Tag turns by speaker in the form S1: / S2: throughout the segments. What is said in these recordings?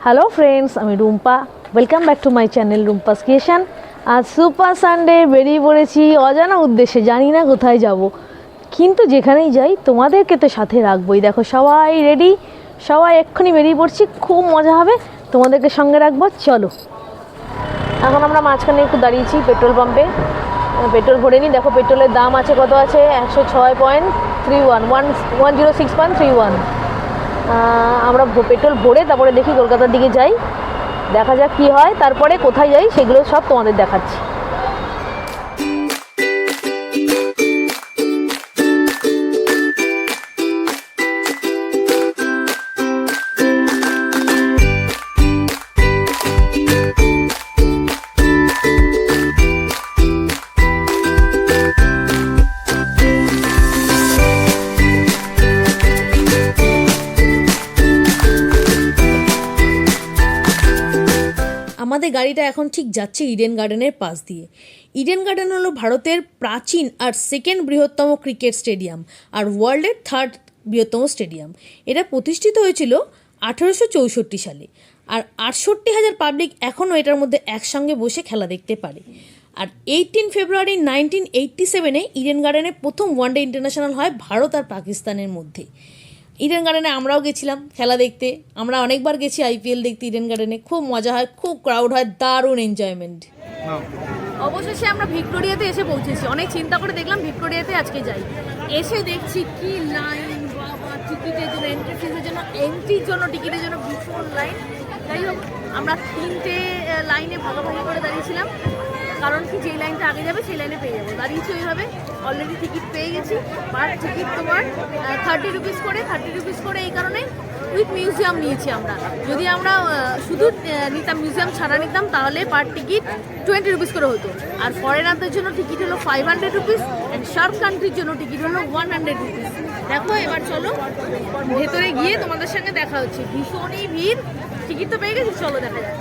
S1: Hello friends, আমি Rumpa. Welcome back to my channel Rumpa's creation. আজ super Sunday, বেরিয়ে পড়েছি অজানা উদ্দেশ্যে। জানি না কোথায় যাব, কিন্তু যেখানেই যাই তোমাদেরকে তো সাথে রাখবোই। দেখো সবাই রেডি, সবাই এক্ষুনি বেরিয়ে পড়ছি। খুব মজা হবে, তোমাদেরকে সঙ্গে রাখবো। চলো, এখন আমরা মাঝখানে একটু দাঁড়িয়েছি পেট্রোল পাম্পে। পেট্রোল ভরে নিই। দেখো পেট্রোলের দাম আছে, কত আছে, 106.31, 106.31। আমরা পেট্রোল ভরে তারপরে দেখি কলকাতার দিকে যাই। দেখা যাক কি হয়, তারপরে কোথায় যাই সেগুলো সব তোমাদের দেখাচ্ছি। আমাদের গাড়িটা এখন ঠিক যাচ্ছে ইডেন গার্ডেনের পাশ দিয়ে। ইডেন গার্ডেন হলো ভারতের প্রাচীন আর সেকেন্ড বৃহত্তম ক্রিকেট স্টেডিয়াম আর ওয়ার্ল্ডের থার্ড বৃহত্তম স্টেডিয়াম। এটা প্রতিষ্ঠিত হয়েছিল 1864 সালে। আর 68,000 পাবলিক এখনও এটার মধ্যে একসঙ্গে বসে খেলা দেখতে পারে। আর 18 ফেব্রুয়ারি 1987-এ ইডেন গার্ডেনে প্রথম ওয়ানডে ইন্টারন্যাশনাল হয় ভারত আর পাকিস্তানের মধ্যে। ইডেন গার্ডেনে আমরাও গেছিলাম খেলা দেখতে। আমরা অনেকবার গেছি আইপিএল দেখতে ইডেন গার্ডেনে। খুব মজা হয়, খুব ক্রাউড হয়, দারুণ এনজয়মেন্ট। অবশেষে আমরা ভিক্টোরিয়াতে এসে পৌঁছেছি। অনেক চিন্তা করে দেখলাম ভিক্টোরিয়াতে আজকে যাই। এসে দেখছি কি লাইন, বাবা! টিকিটের জন্য, এন্ট্রি ফিজের জন্য, এন্ট্রির জন্য, টিকিটের জন্য ভীষণ লাইন। যাই হোক, আমরা 3টে লাইনে ভাগাভাগি করে দাঁড়িয়েছিলাম, কারণ কি যেই লাইনটা আগে যাবে সেই লাইনে পেয়ে যাবো। দাঁড়িয়েছি ওইভাবে, অলরেডি টিকিট পেয়ে গেছি। পার টিকিট তোমার 30 রুপিস করে। এই কারণে উইথ মিউজিয়াম নিয়েছি আমরা। যদি আমরা শুধু নিতাম, মিউজিয়াম ছাড়া নিতাম, তাহলে পার টিকিট 20 রুপিস করে হতো। আর ফরেনারদের জন্য টিকিট হলো 500 রুপিস, অ্যান্ড শার্ক কান্ট্রির জন্য টিকিট হলো 100 রুপিস। দেখো, এবার চলো ভেতরে গিয়ে তোমাদের সঙ্গে দেখা হচ্ছে। ভীষণই ভিড়। টিকিট তো পেয়ে গেছি, চলো দেখা যাক।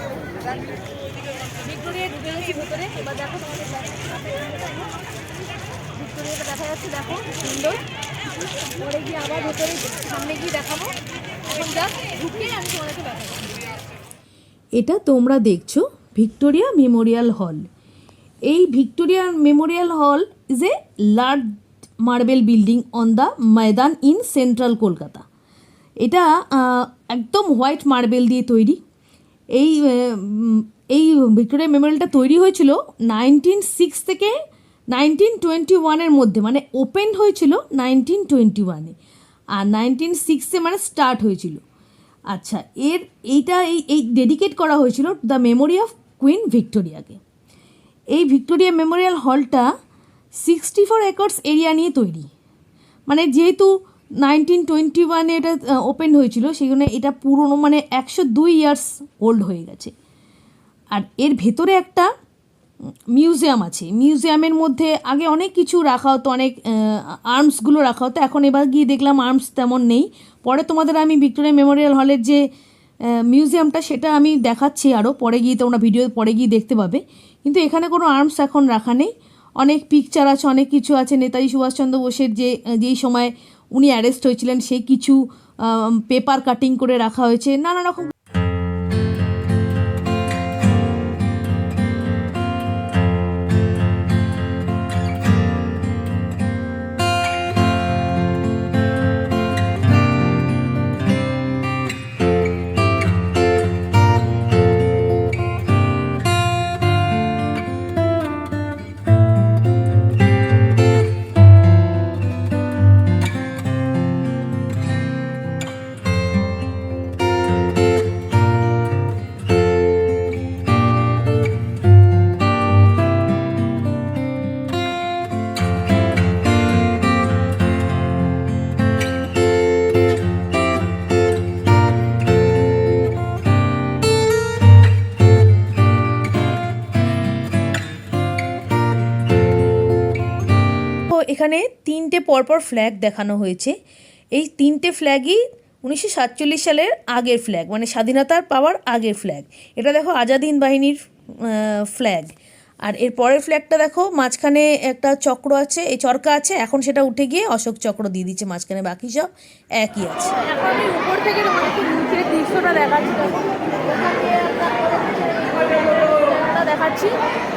S1: ভিক্টোরিয়া ঢুকে গেছি ভেতরে। এবার দেখো ভিক্টোরিয়াটা দেখা যাচ্ছে, দেখো সুন্দর। পরে গিয়ে আবার ভেতরে সামনে গিয়ে দেখাবো। এখন যাক ঢুকে আমি তোমাদেরকে দেখাবো। এটা তোমরা দেখছো ভিক্টোরিয়া মেমোরিয়াল হল। এই ভিক্টোরিয়া মেমোরিয়াল হল is a large marble building on the Maidan in central Kolkata. এটা একদম হোয়াইট মার্বেল দিয়ে তৈরি। এই ভিক্টোরিয়া মেমোরিয়ালটা তৈরি হয়েছিল 1906 থেকে 1921-এর মধ্যে, মানে ওপেন হয়েছিল 1921-এ, আর 1906-এ মানে স্টার্ট হয়েছিল। আচ্ছা, এই ডেডিকেট করা হয়েছিল দ্য মেমোরি অফ কুইন ভিক্টোরিয়াকে। এই ভিক্টোরিয়া মেমোরিয়াল হলটা 64 একর্স এরিয়া নিয়ে তৈরি। মানে যেহেতু 1921-এ এটা ওপেন হয়েছিল, সেখানে এটা পুরনো, মানে 102 ইয়ার্স ওল্ড হয়ে গেছে। আর এর ভেতরে একটা মিউজিয়াম আছে। মিউজিয়ামের মধ্যে আগে অনেক কিছু রাখা হতো, অনেক আর্মসগুলো রাখা হতো। এখন এবার গিয়ে দেখলাম আর্মস তেমন নেই। পরে তোমাদের আমি ভিক্টোরিয়া মেমোরিয়াল হলের যে মিউজিয়ামটা, সেটা আমি দেখাচ্ছি আরও পরে গিয়ে, তোমরা ভিডিও পরে গিয়ে দেখতে পাবে। কিন্তু এখানে কোনো আর্মস এখন রাখা নেই। অনেক পিকচার আছে, অনেক কিছু আছে। নেতাজি সুভাষচন্দ্র বোসের যেই সময় উনি অ্যারেস্ট হয়েছিলেন সেই কিছু পেপার কাটিং করে রাখা হয়েছে, নানা রকম। এখানে 3টে পরপর ফ্ল্যাগ দেখানো হয়েছে। এই 3টে ফ্ল্যাগই 1947 সালের আগের ফ্ল্যাগ, মানে স্বাধীনতার পাওয়ার আগের ফ্ল্যাগ। এটা দেখো আজাদ হিন্দ বাহিনীর ফ্ল্যাগ। আর এর পরের ফ্ল্যাগটা দেখো, মাঝখানে একটা চক্র আছে, এই চরকা আছে, এখন সেটা উঠে গিয়ে অশোক চক্র দিয়ে দিচ্ছে মাঝখানে, বাকি সব একই আছে। এখন আমি উপর থেকে নিচের দৃশ্যটা দেখাচ্ছি। আমরা দেখাচ্ছি,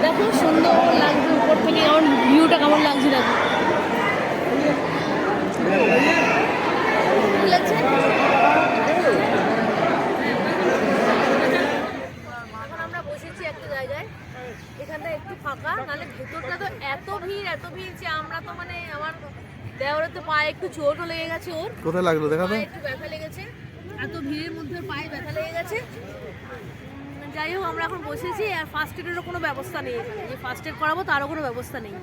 S1: দেখো সুন্দর লাগছে উপর থেকে, আমার ভিউটা কেমন লাগছে দেখো। লাগছে এখন আমরা বসেছি একটা জায়গায়, এখানটা একটু ফাঁকা, নাহলে ভেতরটা তো এত ভিড় যে আমরা তো মানে আমার দেওয়ারের তো পায়ে একটু চোটও লেগে গেছে, ওর
S2: কোথায় লাগলো দেখা তো,
S1: একটু ব্যথা লেগেছে, এত ভিড়ের মধ্যে পায়ে ব্যথা লেগে গেছে। যাই হোক আমরা এখন বসেছি, আর ফার্স্ট এডেরও কোনো ব্যবস্থা নেই এখানে, যে ফার্স্ট এড করাবো তারও কোনো ব্যবস্থা নেই।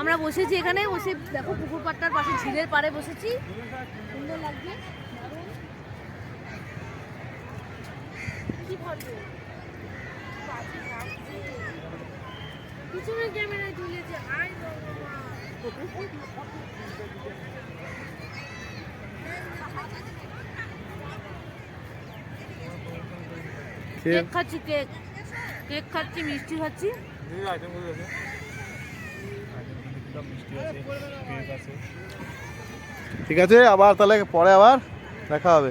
S1: আমরা বসেছি এখানে, বসে দেখো পুকুর পাড়টার পাশে ঝিলের পাড়ে বসেছি, সুন্দর লাগছে। কি ভাবছো পিছনের ক্যামেরায় তুলেছে, আয় কেক খাচ্ছি, কেক খাচ্ছি, মিষ্টি খাচ্ছি।
S2: ঠিক আছে, আবার তাহলে পরে আবার দেখা হবে।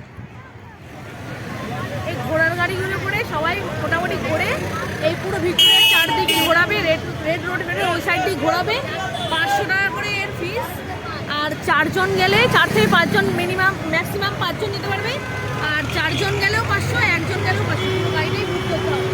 S1: এই ঘোড়ার গাড়িগুলো করে সবাই মোটামুটি ঘোরে, এই পুরো ভিক্টোরিয়ার চারদিকে ঘোরাবে, রেড রোড ওই সাইড দিয়ে ঘোরাবে। 500 টাকা করে এর ফিস, আর 4 জন গেলে 4 থেকে 5 জন মিনিমাম, ম্যাক্সিমাম 5 জন যেতে পারবে, আর 4 জন গেলেও 500, 1 জন গেলেও 500, পুরো গাড়িটাই বুক করতে হবে।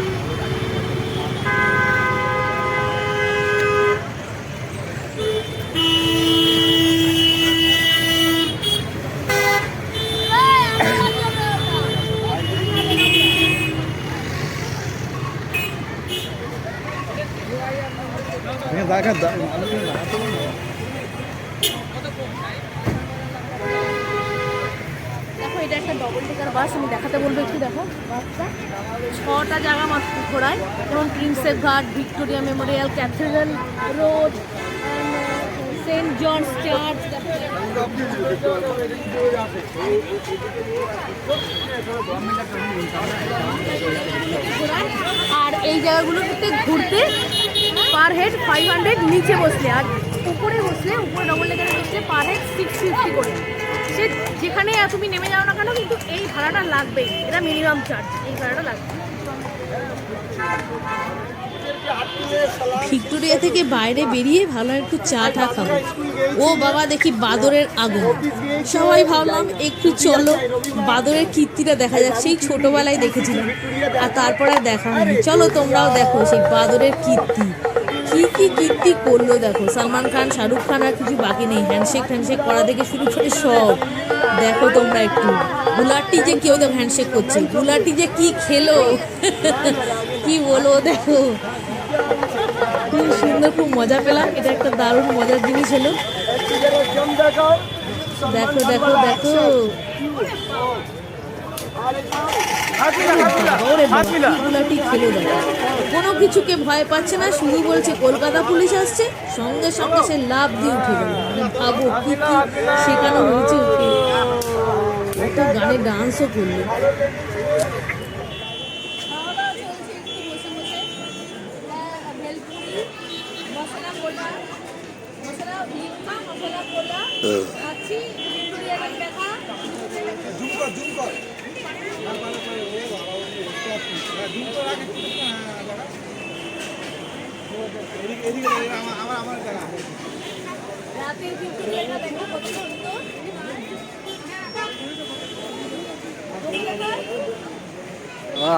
S1: দেখো এটা একটা ডবল ডেকার বাস, আমি দেখাতে বলবো একটু, দেখো বাসটা 6টা জায়গা মাত্র ঘোরায়, যেমন Prinsep Ghat, Victoria Memorial, Cathedral Road, Saint John's Church. আর এই জায়গাগুলোতে ঘুরতে পার হেড 500, নিচে বসলে, আর উপরে বসলে, উপরে ডবল ডেকারে বসলে পার হেড 650 করে। সে যেখানে তুমি নেমে যাও না কেন, কিন্তু এই ভাড়াটা লাগবে, এটা মিনিমাম চার্জ, এই ভাড়াটা লাগবে। ভিক্টোরিয়া থেকে বাইরে বেরিয়ে ভালো একটু চা টা খাবো। ও বাবা, দেখি বাদরের আগমন, সবাই ভাবলাম একটু চলো বাদরের কীর্তিটা দেখা যাক, সেই ছোটবেলায় দেখেছিলাম, আর তারপরে দেখা হয়নি। চলো তোমরাও দেখো সেই বাদরের কীর্তি, কি কি কীর্তি করলো দেখো। সালমান খান, শাহরুখ খান আর কিছু বাকি নেই, হ্যান্ডশেক করা থেকে শুরু করে সব দেখো তোমরা একটু। বুলারটি যে কেউ দেখো হ্যান্ডশেক করছে, বুলারটি যে কি খেলো কি বলবো, দেখো খুব সুন্দর, খুব মজা পেলাম, এটা একটা দারুণ মজার জিনিস হলো। দেখো দেখো দেখো, কোনো কিছুকে ভয় পাচ্ছে না, শুধু বলছে কলকাতা পুলিশ আসছে, সঙ্গে সঙ্গে সে লাফ দিয়ে উঠে গেল। ভাবো কি কি শেখানো হয়েছে ওকে, একটা গানে ডান্সও করলো।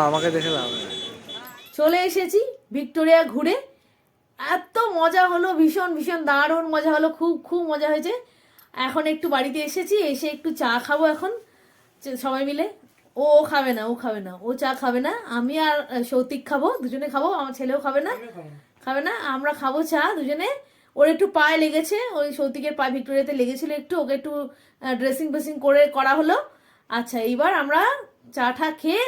S2: আমাকে দেখে দাও।
S1: চলে এসেছি ভিক্টোরিয়া ঘুরে, এত মজা হলো, ভীষণ ভীষণ দারুণ মজা হলো, খুব খুব মজা হয়েছে। এখন একটু বাড়িতে এসেছি, এসে একটু চা খাবো এখন সবাই মিলে। ও খাবে না, ও চা খাবে না, আমি আর সৌতিক খাবো, দুজনে খাবো, আমার ছেলেও খাবে না, আমরা খাবো চা দুজনে। ওর একটু পায়ে লেগেছে, ওই সৌতিকের পায়ে ভিক্টোরিয়াতে লেগেছিল একটু, ওকে একটু ড্রেসিং করা হলো। আচ্ছা, এইবার আমরা চা টা খেয়ে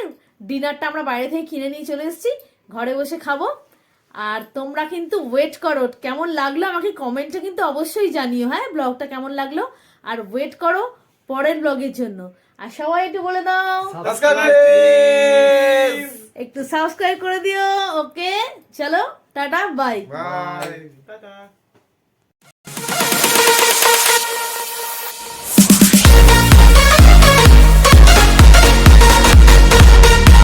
S1: ডিনারটা আমরা বাইরে থেকে কিনে নিয়ে চলে এসেছি, ঘরে বসে খাবো। আর তোমরা কিন্তু ওয়েট করো, কেমন লাগলো আমাকে কমেন্টে কিন্তু অবশ্যই জানিও, হ্যাঁ ব্লগটা কেমন লাগলো, আর ওয়েট করো পরের ব্লগের জন্য। আর সবাই একটু বলে দাও একটু সাবস্ক্রাইব করে দিও। ওকে চলো, টাটা, বাই।
S2: টাটা।